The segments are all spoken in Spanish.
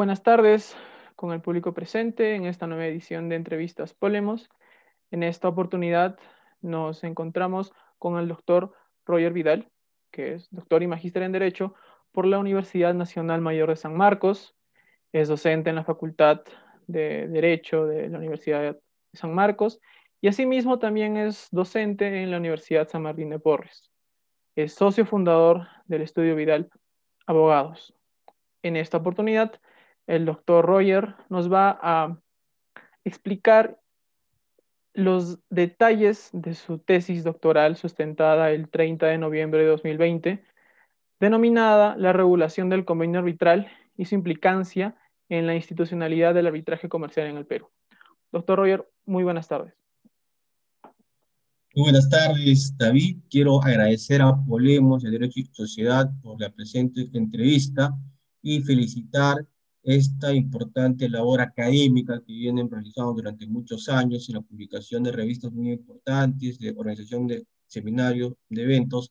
Buenas tardes con el público presente en esta nueva edición de Entrevistas Polemos. En esta oportunidad nos encontramos con el doctor Roger Vidal, que es doctor y magíster en Derecho por la Universidad Nacional Mayor de San Marcos. Es docente en la Facultad de Derecho de la Universidad de San Marcos y asimismo también es docente en la Universidad San Martín de Porres. Es socio fundador del Estudio Vidal Abogados. En esta oportunidad, el doctor Roger nos va a explicar los detalles de su tesis doctoral sustentada el 30 de noviembre de 2020, denominada La regulación del convenio arbitral y su implicancia en la institucionalidad del arbitraje comercial en el Perú. Doctor Roger, muy buenas tardes. Muy buenas tardes, David. Quiero agradecer a Polemos de Derecho y Sociedad por la presente entrevista y felicitar esta importante labor académica que vienen realizando durante muchos años en la publicación de revistas muy importantes, de organización de seminarios, de eventos,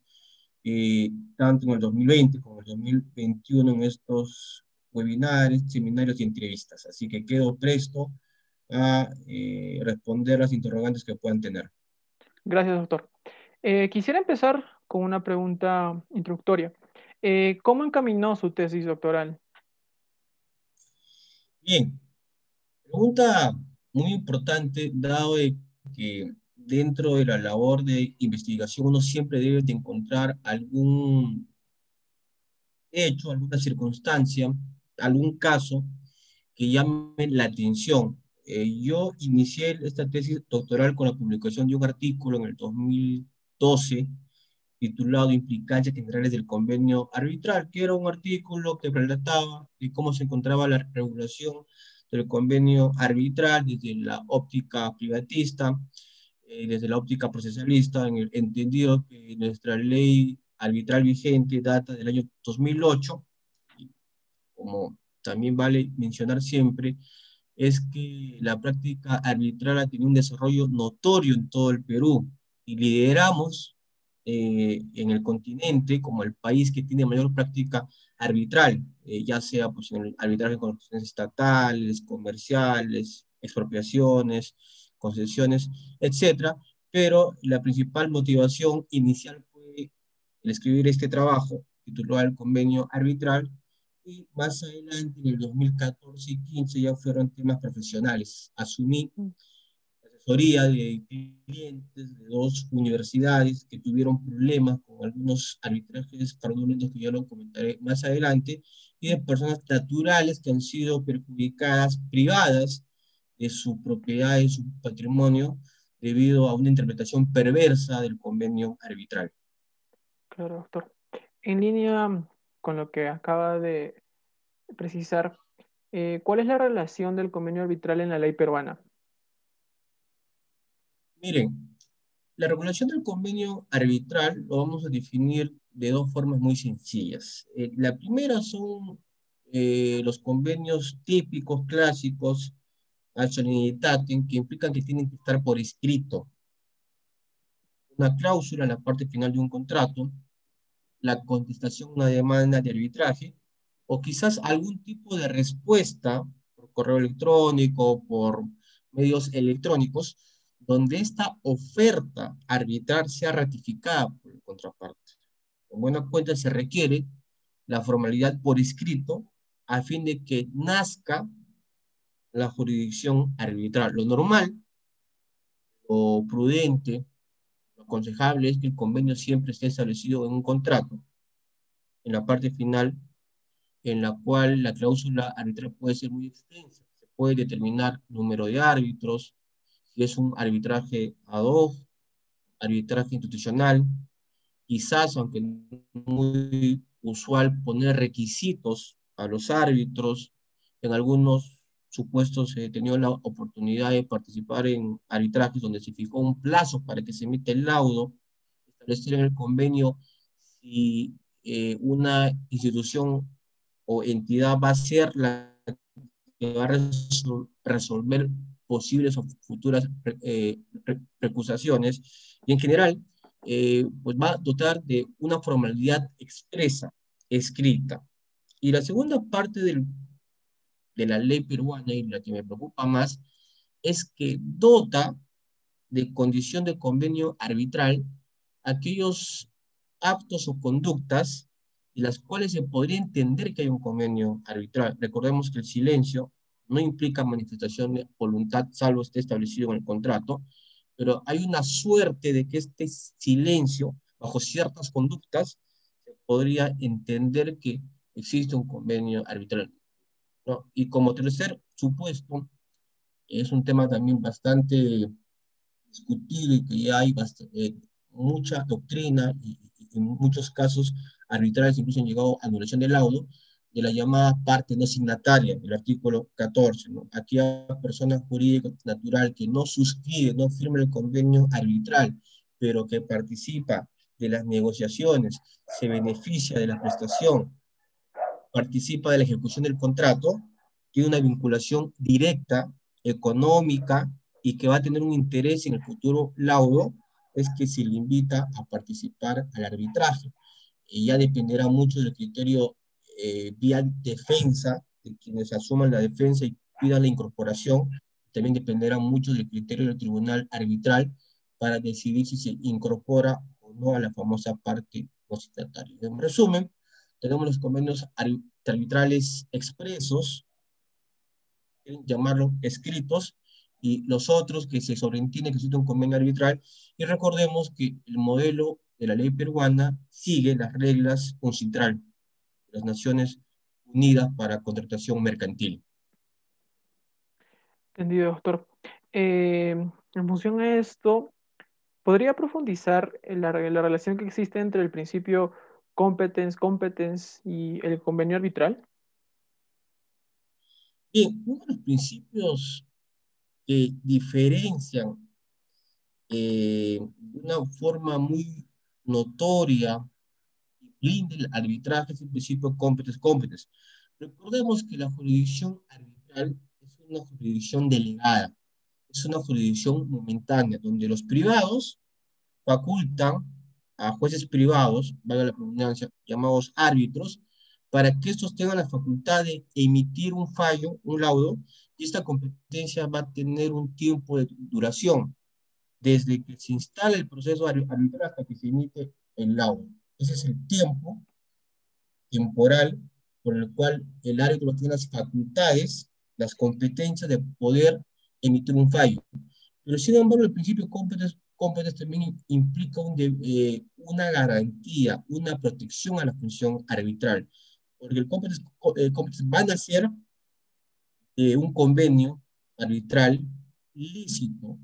tanto en el 2020 como en el 2021 en estos webinars, seminarios y entrevistas. Así que quedo presto a responder las interrogantes que puedan tener. Gracias, doctor. Quisiera empezar con una pregunta introductoria. ¿Cómo encaminó su tesis doctoral? Bien, pregunta muy importante, dado de que dentro de la labor de investigación uno siempre debe de encontrar algún hecho, alguna circunstancia, algún caso que llame la atención. Yo inicié esta tesis doctoral con la publicación de un artículo en el 2012 titulado Implicancias Generales del Convenio Arbitral, que era un artículo que relataba de cómo se encontraba la regulación del convenio arbitral desde la óptica privatista, desde la óptica procesalista, en el entendido que nuestra ley arbitral vigente data del año 2008, y como también vale mencionar siempre, es que la práctica arbitral ha tenido un desarrollo notorio en todo el Perú y lideramos en el continente como el país que tiene mayor práctica arbitral, ya sea pues, en el arbitraje con cuestiones estatales, comerciales, expropiaciones, concesiones, etcétera. Pero la principal motivación inicial fue el escribir este trabajo titulado El Convenio Arbitral, y más adelante, en el 2014 y 15, ya fueron temas profesionales. Asumí asesoría de clientes de dos universidades que tuvieron problemas con algunos arbitrajes fraudulentos que yo lo comentaré más adelante, y de personas naturales que han sido perjudicadas, privadas de su propiedad y su patrimonio debido a una interpretación perversa del convenio arbitral. Claro, doctor. En línea con lo que acaba de precisar, ¿cuál es la relación del convenio arbitral en la ley peruana? Miren, la regulación del convenio arbitral lo vamos a definir de dos formas muy sencillas. La primera son los convenios típicos, clásicos, ad solemnitatem, que implican que tienen que estar por escrito una cláusula en la parte final de un contrato, la contestación a una demanda de arbitraje, o quizás algún tipo de respuesta por correo electrónico, por medios electrónicos, donde esta oferta arbitral sea ratificada por el contraparte. En buena cuenta se requiere la formalidad por escrito a fin de que nazca la jurisdicción arbitral. Lo normal, lo prudente, lo aconsejable es que el convenio siempre esté establecido en un contrato, en la parte final, en la cual la cláusula arbitral puede ser muy extensa. Se puede determinar número de árbitros, si es un arbitraje ad hoc, arbitraje institucional, quizás, aunque muy usual, poner requisitos a los árbitros. En algunos supuestos he tenido la oportunidad de participar en arbitrajes donde se fijó un plazo para que se emita el laudo, establecer en el convenio si una institución o entidad va a ser la que va a resolver posibles o futuras recusaciones, y en general pues va a dotar de una formalidad expresa, escrita. Y la segunda parte del de la ley peruana, y la que me preocupa más, es que dota de condición de convenio arbitral aquellos actos o conductas y las cuales se podría entender que hay un convenio arbitral. Recordemos que el silencio no implica manifestación de voluntad, salvo esté establecido en el contrato, pero hay una suerte de que este silencio, bajo ciertas conductas, se podría entender que existe un convenio arbitral, ¿no? Y como tercer supuesto, es un tema también bastante discutido y que ya hay mucha doctrina y en muchos casos arbitrales incluso han llegado a anulación del laudo, de la llamada parte no signataria, el artículo 14, ¿no? Aquella persona jurídica natural que no suscribe, no firma el convenio arbitral, pero que participa de las negociaciones, se beneficia de la prestación, participa de la ejecución del contrato, tiene una vinculación directa, económica, y que va a tener un interés en el futuro laudo, es que se le invita a participar al arbitraje. Y ya dependerá mucho del criterio vía defensa, de quienes asuman la defensa y pidan la incorporación, también dependerá mucho del criterio del tribunal arbitral para decidir si se incorpora o no a la famosa parte constitucional. En resumen, tenemos los convenios arbitrales expresos, llamarlo escritos, y los otros que se sobreentiende que existe un convenio arbitral, y recordemos que el modelo de la ley peruana sigue las reglas UNCITRAL, las Naciones Unidas para Contratación Mercantil. Entendido, doctor. En función a esto, ¿podría profundizar en la relación que existe entre el principio competence y el convenio arbitral? Bien, uno de los principios que diferencian de una forma muy notoria blinda el arbitraje es el principio competence. Recordemos que la jurisdicción arbitral es una jurisdicción delegada, es una jurisdicción momentánea, donde los privados facultan a jueces privados, valga la redundancia, llamados árbitros, para que estos tengan la facultad de emitir un fallo, un laudo, y esta competencia va a tener un tiempo de duración, desde que se instala el proceso arbitral hasta que se emite el laudo. Ese es el tiempo temporal por el cual el árbitro tiene las facultades, las competencias de poder emitir un fallo. Pero sin embargo, el principio competence también implica una garantía, una protección a la función arbitral, porque el competence van a ser un convenio arbitral lícito,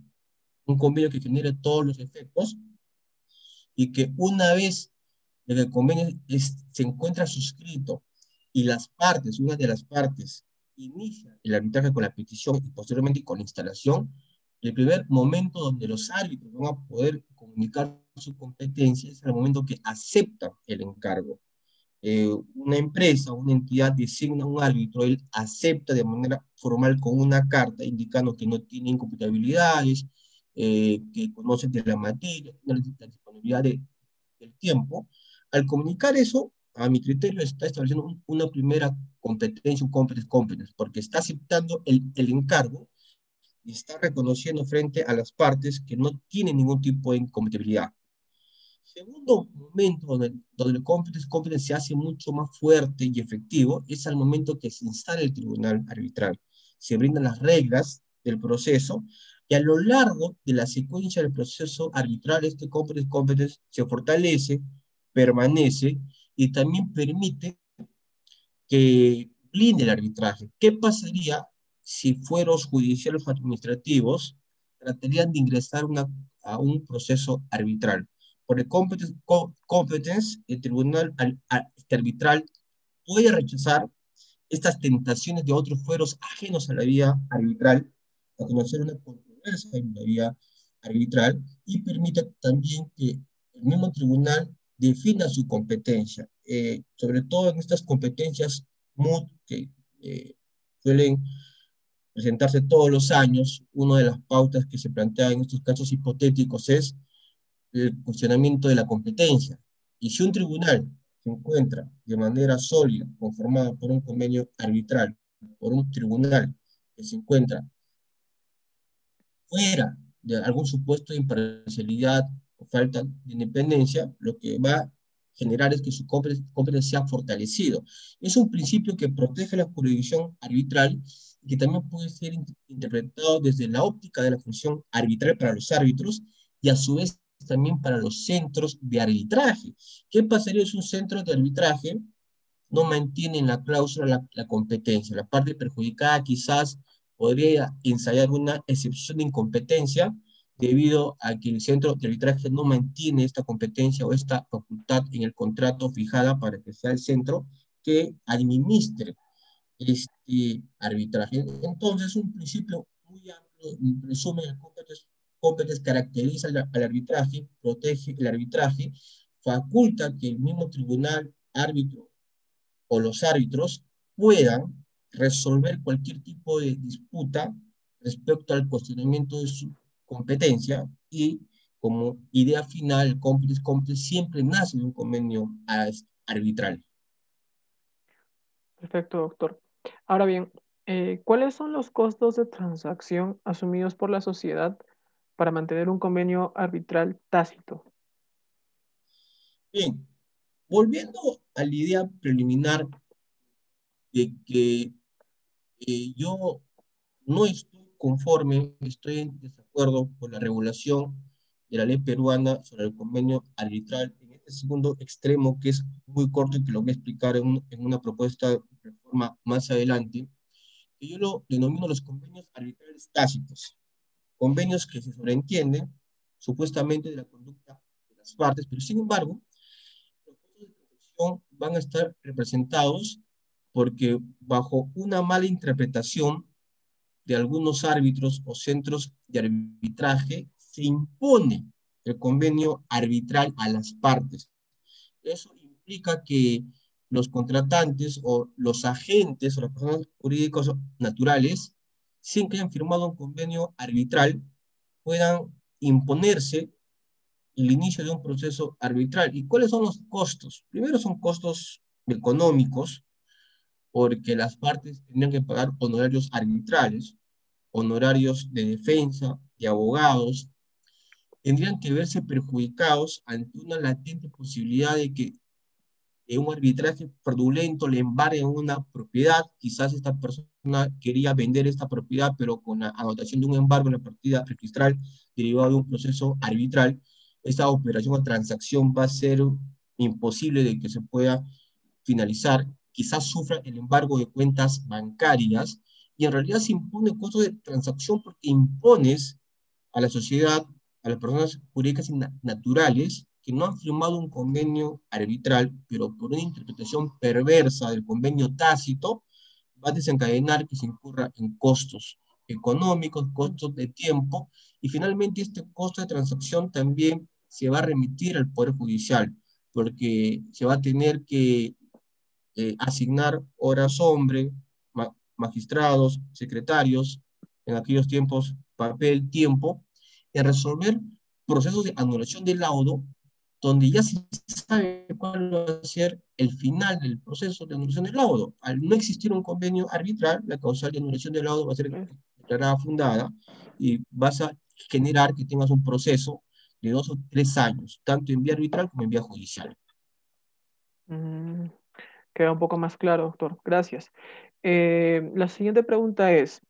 un convenio que genere todos los efectos y que una vez que el convenio se encuentra suscrito y las partes, una de las partes, inicia el arbitraje con la petición y posteriormente con la instalación, el primer momento donde los árbitros van a poder comunicar su competencia es el momento que aceptan el encargo. Una empresa, una entidad designa un árbitro, él acepta de manera formal con una carta indicando que no tiene incompatibilidades, que conoce de la materia, tiene la disponibilidad del tiempo. Al comunicar eso, a mi criterio está estableciendo una primera competencia, un competence, porque está aceptando el encargo y está reconociendo frente a las partes que no tienen ningún tipo de incompatibilidad. Segundo momento donde el competence se hace mucho más fuerte y efectivo es al momento que se instala el tribunal arbitral. Se brindan las reglas del proceso y a lo largo de la secuencia del proceso arbitral este competence se fortalece, permanece y también permite que blinde el arbitraje. ¿Qué pasaría si fueros judiciales o administrativos tratarían de ingresar a un proceso arbitral? Por el competence el tribunal arbitral puede rechazar estas tentaciones de otros fueros ajenos a la vía arbitral, a conocer una controversia en la vía arbitral, y permite también que el mismo tribunal defina su competencia, sobre todo en estas competencias MUD que suelen presentarse todos los años. Una de las pautas que se plantea en estos casos hipotéticos es el cuestionamiento de la competencia. Y si un tribunal se encuentra de manera sólida, conformado por un convenio arbitral, por un tribunal que se encuentra fuera de algún supuesto de imparcialidad o falta de independencia, lo que va a generar es que su competencia sea fortalecido. Es un principio que protege la jurisdicción arbitral y que también puede ser interpretado desde la óptica de la función arbitral para los árbitros y a su vez también para los centros de arbitraje. ¿Qué pasaría si un centro de arbitraje no mantienen la cláusula, la competencia? La parte perjudicada quizás podría ensayar una excepción de incompetencia debido a que el centro de arbitraje no mantiene esta competencia o esta facultad en el contrato fijada para que sea el centro que administre este arbitraje. Entonces, un principio muy amplio, en resumen, el competence caracteriza al arbitraje, protege el arbitraje, faculta que el mismo tribunal árbitro o los árbitros puedan resolver cualquier tipo de disputa respecto al cuestionamiento de su competencia y como idea final, el cómplice siempre nace de un convenio arbitral. Perfecto, doctor. Ahora bien, ¿cuáles son los costos de transacción asumidos por la sociedad para mantener un convenio arbitral tácito? Bien, volviendo a la idea preliminar de que yo no estoy conforme, estoy en desacuerdo con la regulación de la ley peruana sobre el convenio arbitral en este segundo extremo, que es muy corto y que lo voy a explicar en una propuesta de reforma más adelante, que yo lo denomino los convenios arbitrales tácitos, convenios que se sobreentienden supuestamente de la conducta de las partes, pero sin embargo, los costos de protección van a estar representados porque bajo una mala interpretación de algunos árbitros o centros de arbitraje se impone el convenio arbitral a las partes. Eso implica que los contratantes o los agentes o las personas jurídicas naturales, sin que hayan firmado un convenio arbitral, puedan imponerse el inicio de un proceso arbitral. ¿Y cuáles son los costos? Primero son costos económicos, porque las partes tendrían que pagar honorarios arbitrales, honorarios de defensa, de abogados, tendrían que verse perjudicados ante una latente posibilidad de que un arbitraje fraudulento le embargue una propiedad. Quizás esta persona quería vender esta propiedad, pero con la anotación de un embargo en la partida registral derivado de un proceso arbitral, esta operación o transacción va a ser imposible de que se pueda finalizar. Quizás sufra el embargo de cuentas bancarias y en realidad se impone costo de transacción porque impones a la sociedad, a las personas jurídicas y naturales que no han firmado un convenio arbitral, pero por una interpretación perversa del convenio tácito, va a desencadenar que se incurra en costos económicos, costos de tiempo, y finalmente este costo de transacción también se va a remitir al Poder Judicial, porque se va a tener que asignar horas hombre, magistrados, secretarios, en aquellos tiempos papel, tiempo, en resolver procesos de anulación del laudo, donde ya se sabe cuál va a ser el final del proceso de anulación del laudo. Al no existir un convenio arbitral, la causal de anulación del laudo va a ser declarada fundada y vas a generar que tengas un proceso de 2 o 3 años, tanto en vía arbitral como en vía judicial. Mm, queda un poco más claro, doctor. Gracias. La siguiente pregunta es,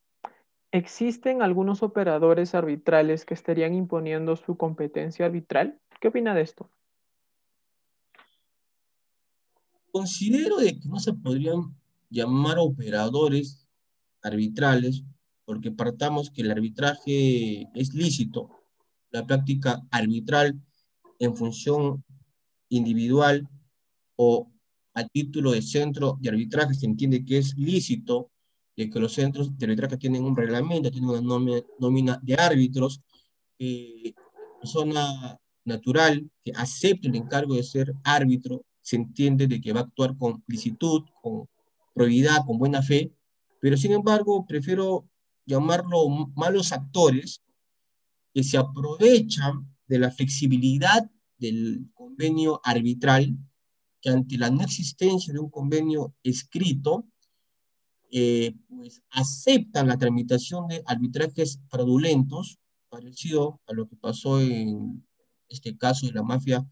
¿existen algunos operadores arbitrales que estarían imponiendo su competencia arbitral? ¿Qué opina de esto? Considero de que no se podrían llamar operadores arbitrales porque partamos que el arbitraje es lícito, la práctica arbitral en función individual o a título de centro de arbitraje se entiende que es lícito, de que los centros de arbitraje tienen un reglamento, tienen una nómina de árbitros, persona natural que acepte el encargo de ser árbitro, se entiende de que va a actuar con licitud, con probidad, con buena fe, pero sin embargo prefiero llamarlo malos actores que se aprovechan de la flexibilidad del convenio arbitral, que ante la no existencia de un convenio escrito, pues aceptan la tramitación de arbitrajes fraudulentos, parecido a lo que pasó en este caso de la mafia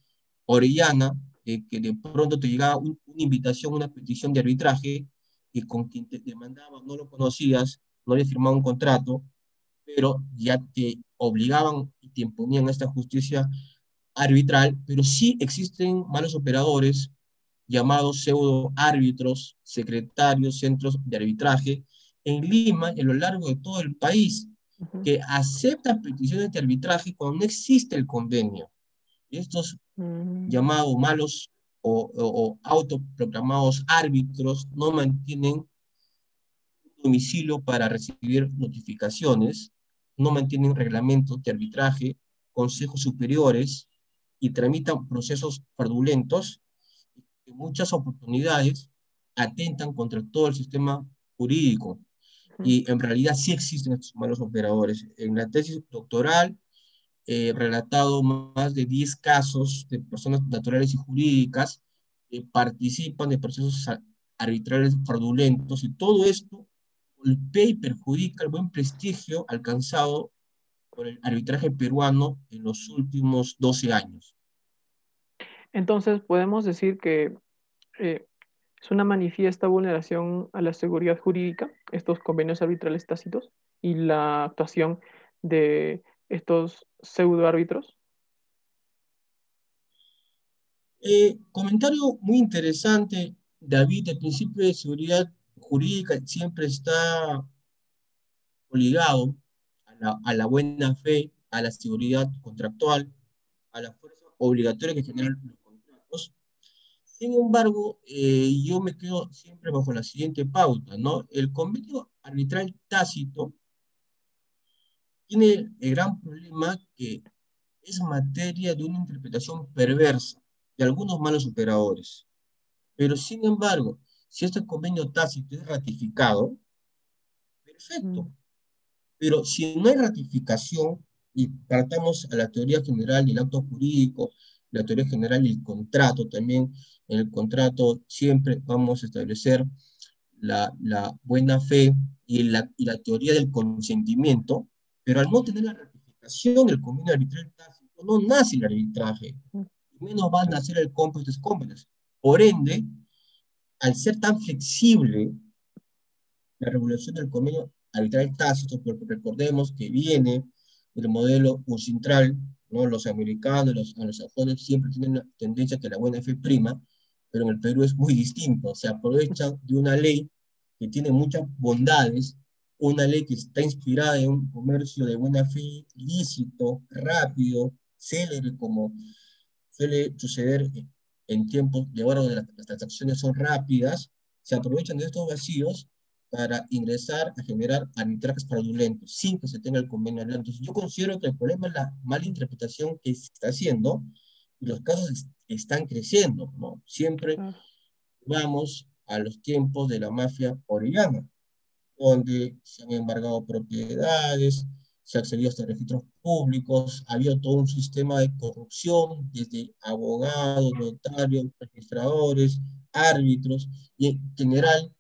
orellana, de que de pronto te llegaba una invitación, una petición de arbitraje, y con quien te demandaba no lo conocías, no había firmado un contrato, pero ya te obligaban y te imponían esta justicia arbitral, pero sí existen malos operadores llamados pseudo árbitros, secretarios, centros de arbitraje en Lima y a lo largo de todo el país, Ujú. que aceptan peticiones de arbitraje cuando no existe el convenio. Estos Mm, llamados malos o autoproclamados árbitros no mantienen domicilio para recibir notificaciones, no mantienen reglamentos de arbitraje, consejos superiores y tramitan procesos fraudulentos que en muchas oportunidades atentan contra todo el sistema jurídico. ujú. Y en realidad sí existen estos malos operadores. En la tesis doctoral he relatado más de 10 casos de personas naturales y jurídicas que participan de procesos arbitrales fraudulentos, y todo esto golpea y perjudica el buen prestigio alcanzado por el arbitraje peruano en los últimos 12 años. Entonces, podemos decir que eh, es una manifiesta vulneración a la seguridad jurídica, estos convenios arbitrales tácitos y la actuación de estos pseudoárbitros. Comentario muy interesante, David. El principio de seguridad jurídica siempre está ligado a la buena fe, a la seguridad contractual, a la fuerza obligatoria que generan los contratos. Sin embargo, yo me quedo siempre bajo la siguiente pauta, ¿no? El convenio arbitral tácito tiene el gran problema que es materia de una interpretación perversa de algunos malos operadores. Pero sin embargo, si este convenio tácito es ratificado, Mm, perfecto. Pero si no hay ratificación, y partamos a la teoría general del acto jurídico, la teoría general del contrato también, en el contrato siempre vamos a establecer la buena fe y la teoría del consentimiento, pero al no tener la ratificación del convenio arbitral tácito, no nace el arbitraje, mm, y menos va a nacer el complex complex. Por ende, al ser tan flexible la regulación del convenio arbitral tácito, porque recordemos que viene del modelo uncentral, ¿no? Los americanos, los anglosajones siempre tienen la tendencia que la buena fe prima, pero en el Perú es muy distinto. Se aprovechan de una ley que tiene muchas bondades, una ley que está inspirada en un comercio de buena fe lícito, rápido, célere, como suele suceder en tiempos de ahora donde las transacciones son rápidas. Se aprovechan de estos vacíos para ingresar a generar arbitrajes fraudulentos sin que se tenga el convenio legal. Entonces, yo considero que el problema es la mala interpretación que se está haciendo, y los casos están creciendo, ¿no? Siempre claro. vamos a los tiempos de la mafia orellana, donde se han embargado propiedades, se ha accedido hasta registros públicos, ha habido todo un sistema de corrupción, desde abogados, notarios, registradores, árbitros, y en general,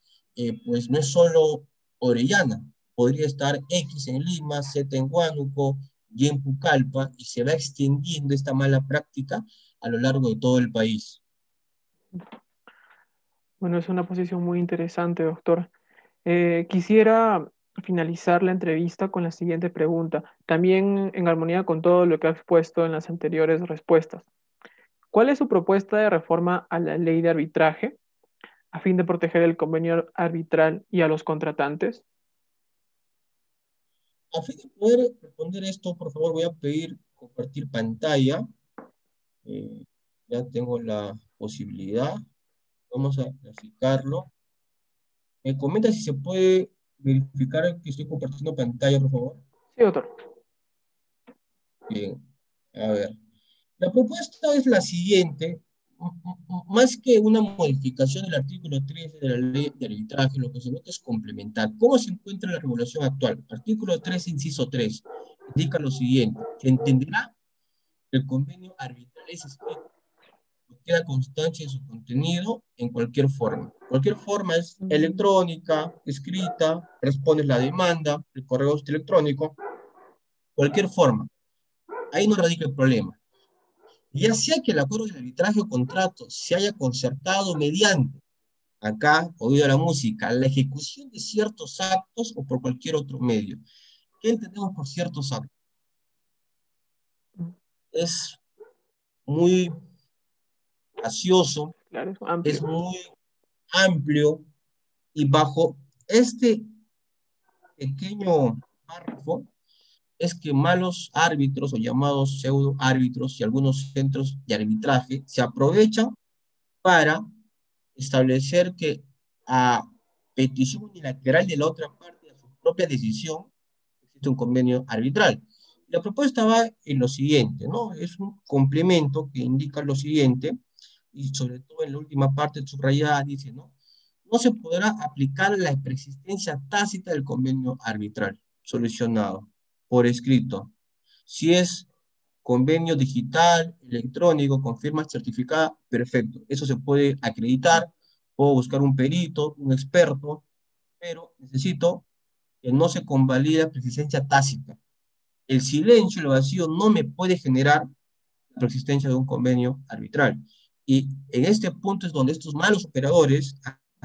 pues no es solo Orellana, podría estar X en Lima, Z en Huánuco, Y en Pucallpa, y se va extendiendo esta mala práctica a lo largo de todo el país. Bueno, es una posición muy interesante, doctor. Quisiera finalizar la entrevista con la siguiente pregunta, también en armonía con todo lo que ha expuesto en las anteriores respuestas. ¿Cuál es su propuesta de reforma a la ley de arbitraje a fin de proteger el convenio arbitral y a los contratantes? A fin de poder responder esto, por favor, voy a pedir compartir pantalla. Eh, ya tengo la posibilidad. Vamos a graficarlo. Me comenta si se puede verificar que estoy compartiendo pantalla, por favor. Sí, doctor. Bien, a ver. La propuesta es la siguiente. Más que una modificación del artículo 13 de la ley de arbitraje, lo que se busca es complementar. ¿Cómo se encuentra la regulación actual? Artículo 13, inciso 3, indica lo siguiente: se entenderá que el convenio arbitral es escrito, queda constancia de su contenido en cualquier forma. Cualquier forma es electrónica, escrita, respondes la demanda, el correo electrónico, cualquier forma. Ahí no radica el problema. Ya sea que el acuerdo de arbitraje o contrato se haya concertado mediante, acá, oído la música, la ejecución de ciertos actos o por cualquier otro medio. ¿Qué entendemos por ciertos actos? Es muy gracioso, Claro, es es amplio. muy amplio, y bajo este pequeño párrafo es que malos árbitros o llamados pseudo árbitros y algunos centros de arbitraje se aprovechan para establecer que a petición unilateral de la otra parte, a su propia decisión, existe un convenio arbitral. La propuesta va en lo siguiente, ¿no? Es un complemento que indica lo siguiente, y sobre todo en la última parte subrayada dice, ¿no? No se podrá aplicar la preexistencia tácita del convenio arbitral solucionado por escrito. Si es convenio digital, electrónico, con firma certificada, perfecto. Eso se puede acreditar, puedo buscar un perito, un experto, pero necesito que no se convalida preexistencia tácita. El silencio, el vacío, no me puede generar la preexistencia de un convenio arbitral. Y en este punto es donde estos malos operadores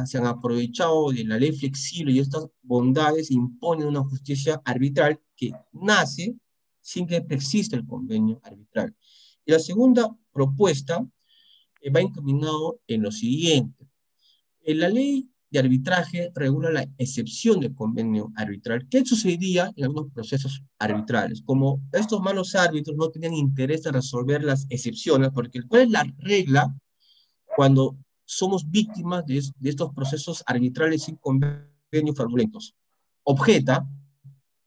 se han aprovechado de la ley flexible y estas bondades imponen una justicia arbitral que nace sin que exista el convenio arbitral. Y la segunda propuesta va encaminado en lo siguiente. La ley de arbitraje regula la excepción del convenio arbitral. ¿Qué sucedía en algunos procesos arbitrales? Como estos malos árbitros no tenían interés en resolver las excepciones, porque ¿cuál es la regla cuando somos víctimas de estos procesos arbitrales sin convenios fraudulentos? Objeta,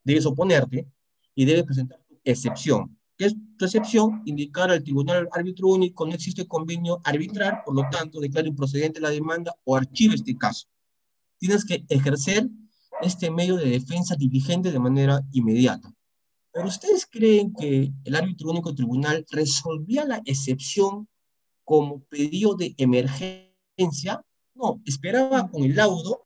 debes oponerte y debes presentar tu excepción. ¿Qué es tu excepción? Indicar al tribunal árbitro único no existe convenio arbitral, por lo tanto declare improcedente la demanda o archive este caso. Tienes que ejercer este medio de defensa diligente de manera inmediata. ¿Pero ustedes creen que el árbitro único tribunal resolvía la excepción como pedido de emergencia? No, esperaba con el laudo,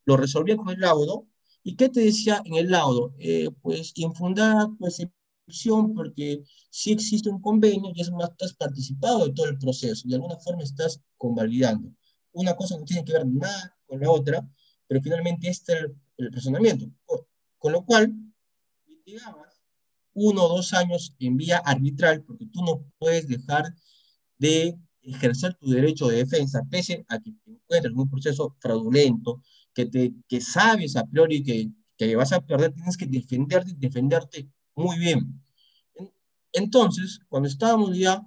lo resolvía con el laudo. ¿Y qué te decía en el laudo? Pues infundada tu excepción porque sí existe un convenio y es más, estás participado de todo el proceso, de alguna forma estás convalidando. Una cosa no tiene que ver nada con la otra, pero finalmente este es el razonamiento. Con lo cual, litigabas 1 o 2 años en vía arbitral porque tú no puedes dejar de ejercer tu derecho de defensa, pese a que te encuentres en un proceso fraudulento, que sabes a priori que vas a perder, tienes que defenderte muy bien. Entonces, cuando estábamos ya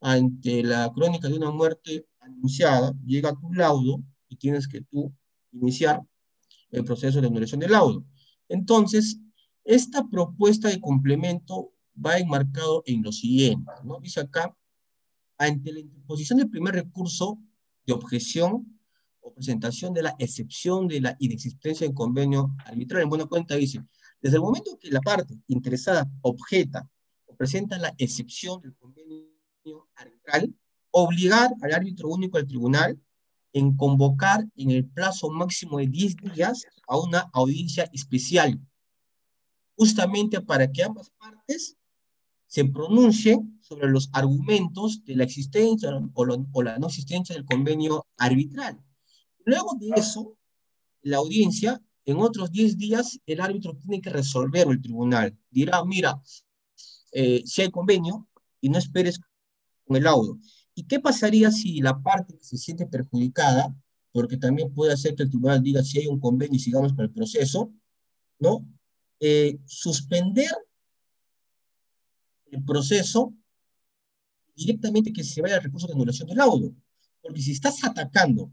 ante la crónica de una muerte anunciada, llega tu laudo y tienes que tú iniciar el proceso de anulación del laudo. Entonces, esta propuesta de complemento va enmarcado en lo siguiente, ¿no? Dice acá, ante la interposición del primer recurso de objeción o presentación de la excepción de la inexistencia en convenio arbitral, en buena cuenta dice, desde el momento que la parte interesada objeta o presenta la excepción del convenio arbitral, obligar al árbitro único del tribunal en convocar en el plazo máximo de 10 días a una audiencia especial, justamente para que ambas partes se pronuncie sobre los argumentos de la existencia o la no existencia del convenio arbitral. Luego de eso, la audiencia, en otros 10 días, el árbitro tiene que resolver el tribunal. Dirá, mira, si hay convenio y no esperes con el laudo. ¿Y qué pasaría si la parte que se siente perjudicada, porque también puede hacer que el tribunal diga si hay un convenio y sigamos con el proceso, ¿no? Suspender el proceso directamente que se vaya al recurso de anulación del laudo. Porque si estás atacando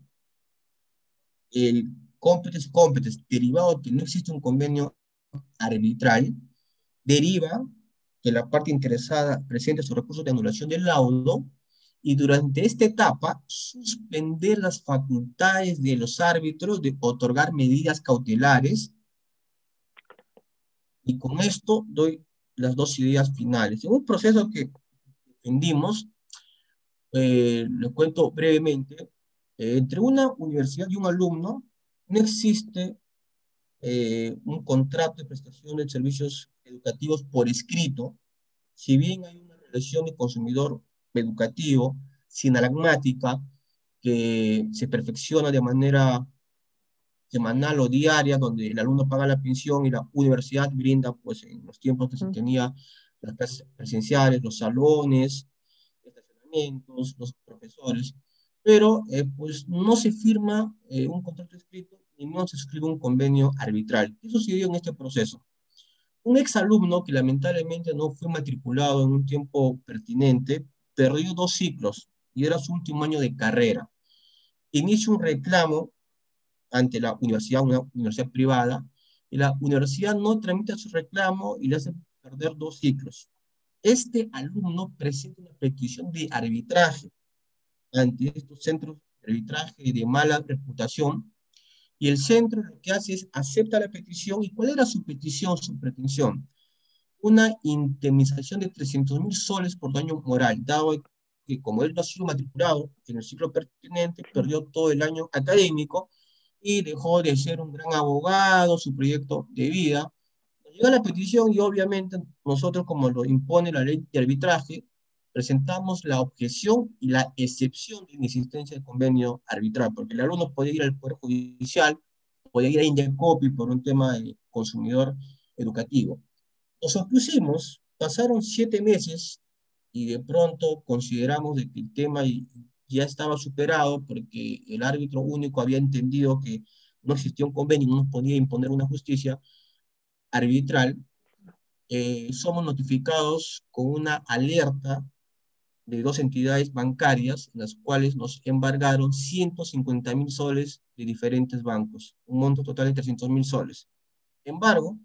el competence derivado de que no existe un convenio arbitral, deriva que la parte interesada presente su recurso de anulación del laudo y durante esta etapa suspender las facultades de los árbitros de otorgar medidas cautelares, y con esto doy las dos ideas finales. En un proceso que defendimos, les cuento brevemente, entre una universidad y un alumno no existe un contrato de prestación de servicios educativos por escrito, si bien hay una relación de consumidor educativo sinalagmática que se perfecciona de manera semanal o diaria, donde el alumno paga la pensión y la universidad brinda, pues en los tiempos que se Mm. tenía las clases presenciales, los salones, estacionamientos, los profesores, pero pues no se firma un contrato escrito y no se suscribe un convenio arbitral. ¿Qué sucedió en este proceso? Un exalumno que lamentablemente no fue matriculado en un tiempo pertinente, perdió 2 ciclos y era su último año de carrera. Inicia un reclamo ante la universidad, una universidad privada, y la universidad no tramita su reclamo y le hace perder 2 ciclos. Este alumno presenta una petición de arbitraje ante estos centros de arbitraje de mala reputación, y el centro lo que hace es acepta la petición. ¿Y cuál era su petición, su pretensión? Una indemnización de 300.000 soles por daño moral, dado que como él no ha sido matriculado en el ciclo pertinente, perdió todo el año académico y dejó de ser un gran abogado, su proyecto de vida. Llega la petición y obviamente nosotros, como lo impone la ley de arbitraje, presentamos la objeción y la excepción de inexistencia del convenio arbitral, porque el alumno puede ir al Poder Judicial, puede ir a Indecopi por un tema de consumidor educativo. Nos opusimos, pasaron 7 meses y de pronto consideramos de que el tema ya estaba superado porque el árbitro único había entendido que no existía un convenio, no nos podía imponer una justicia arbitral. Somos notificados con una alerta de 2 entidades bancarias, en las cuales nos embargaron 150.000 soles de diferentes bancos, un monto total de 300.000 soles. Embargo,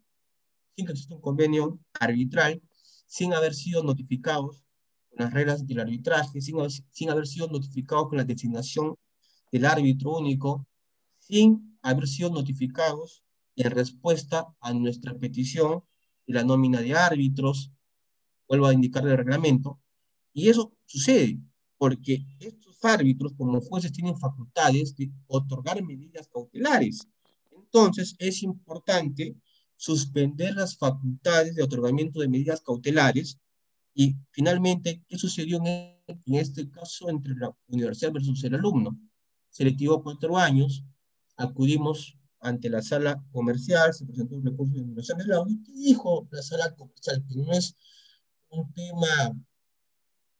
sin que exista un convenio arbitral, sin haber sido notificados con las reglas del arbitraje, sin haber sido notificados con la designación del árbitro único, sin haber sido notificados en respuesta a nuestra petición de la nómina de árbitros, vuelvo a indicar el reglamento, y eso sucede porque estos árbitros como jueces tienen facultades de otorgar medidas cautelares. Entonces es importante suspender las facultades de otorgamiento de medidas cautelares. Y finalmente, ¿qué sucedió en este caso entre la universidad versus el alumno? Se le dio 4 años, acudimos ante la sala comercial, se presentó un recurso de anulación del laudo. ¿Qué dijo la sala comercial? Que no es un tema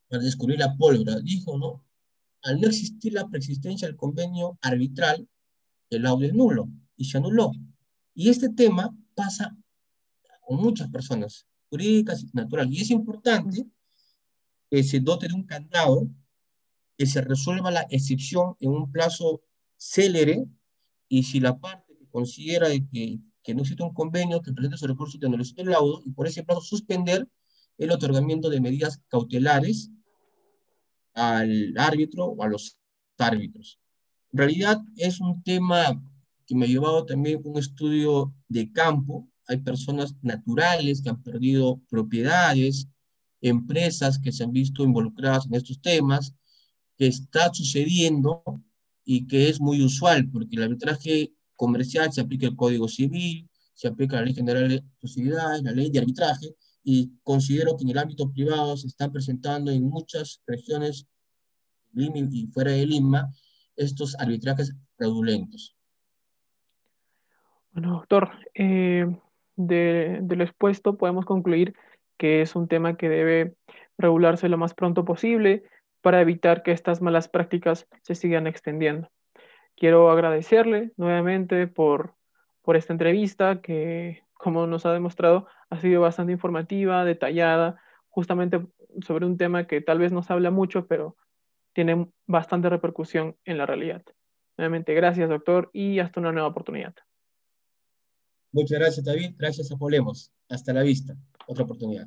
para descubrir la pólvora. Dijo, ¿no? Al no existir la preexistencia del convenio arbitral, el laudo es nulo y se anuló. Y este tema pasa con muchas personas, jurídicas y naturales. Y es Mm. importante que se dote de un candado, que se resuelva la excepción en un plazo célere, y si la parte que considera de que no existe un convenio, que presente su recurso de anulación del laudo, y por ese plazo suspender el otorgamiento de medidas cautelares al árbitro o a los árbitros. En realidad es un tema que me ha llevado también un estudio de campo. Hay personas naturales que han perdido propiedades, empresas que se han visto involucradas en estos temas, que está sucediendo y que es muy usual, porque el arbitraje comercial se aplica el Código Civil, se aplica la Ley General de Sociedades, la Ley de Arbitraje, y considero que en el ámbito privado se están presentando en muchas regiones Lima y fuera de Lima estos arbitrajes fraudulentos. Bueno, doctor, de lo expuesto podemos concluir que es un tema que debe regularse lo más pronto posible para evitar que estas malas prácticas se sigan extendiendo. Quiero agradecerle nuevamente por esta entrevista que, como nos ha demostrado, ha sido bastante informativa, detallada, justamente sobre un tema que tal vez no se habla mucho, pero tiene bastante repercusión en la realidad. Nuevamente, gracias, doctor, y hasta una nueva oportunidad. Muchas gracias, David. Gracias a Polemos. Hasta la vista. Otra oportunidad.